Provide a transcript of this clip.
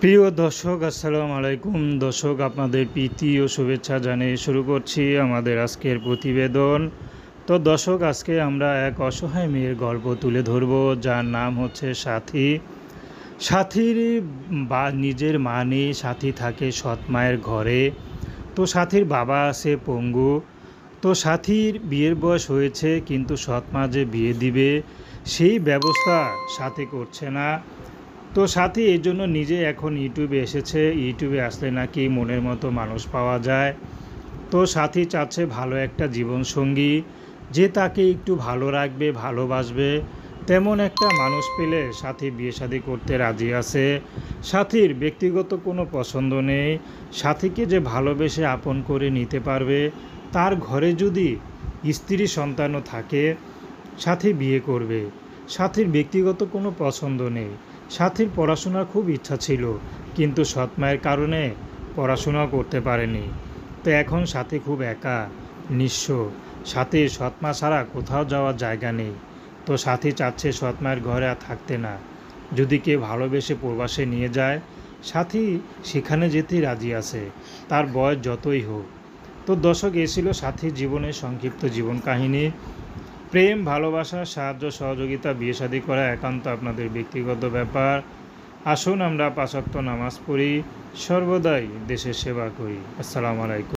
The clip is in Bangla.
প্রিয় দর্শক, আসসালামু আলাইকুম। দর্শক, আপনাদের প্রীতি ও শুভেচ্ছা জানিয়ে শুরু করছি আমাদের আজকের প্রতিবেদন। তো দর্শক, আজকে আমরা এক অসহায় মেয়ের গল্প তুলে ধরব, যার নাম হচ্ছে সাথী। সাথীর বা নিজের মা নেই, সাথী থাকে সৎ মায়ের ঘরে। তো সাথীর বাবা আছে পঙ্গু। তো সাথীর বিয়ের বয়স হয়েছে, কিন্তু সৎ মা যে বিয়ে দিবে সেই ব্যবস্থা সাথী করছে না। তো সাথী এই জন্য নিজে এখন ইউটিউবে এসেছে। ইউটিউবে আসলে নাকি মনের মতো মানুষ পাওয়া যায়। তো সাথী চাচ্ছে ভালো একটা জীবনসঙ্গী, যে তাকে একটু ভালো রাখবে, ভালোবাসবে, তেমন একটা মানুষ পেলে সাথী বিয়ে শাদী করতে রাজি আছে। সাথীর ব্যক্তিগত কোনো পছন্দ নেই। সাথীকে যে ভালোবেসে আপন করে নিতে পারবে, তার ঘরে যদি স্ত্রী সন্তানও থাকে, সাথী বিয়ে করবে। সাথীর ব্যক্তিগত কোনো পছন্দ নেই। সাথীর পড়াশোনার খুব ইচ্ছা ছিল, কিন্তু সৎ মায়ের কারণে পড়াশোনাও করতে পারেনি। তো এখন সাথী খুব একা, নিঃস্ব। সাথীর সৎ মা ছাড়া কোথাও যাওয়ার জায়গা নেই। তো সাথী চাচ্ছে সৎ মায়ের ঘরে আর থাকতে না। যদি কেউ ভালোবেসে প্রবাসে নিয়ে যায়, সাথী সেখানে যেতেই রাজি আছে, তার বয়স যতই হোক। তো দর্শক, এ ছিল সাথীর জীবনের সংক্ষিপ্ত জীবন কাহিনী। প্রেম, ভালোবাসা, সাহায্য, সহযোগিতা, বিয়ে শাদী করা একান্ত আপনাদের ব্যক্তিগত ব্যাপার। আসুন আমরা ৫ ওয়াক্ত নামাজ পড়ি, সর্বদাই দেশের সেবা করি। আসসালামু আলাইকুম।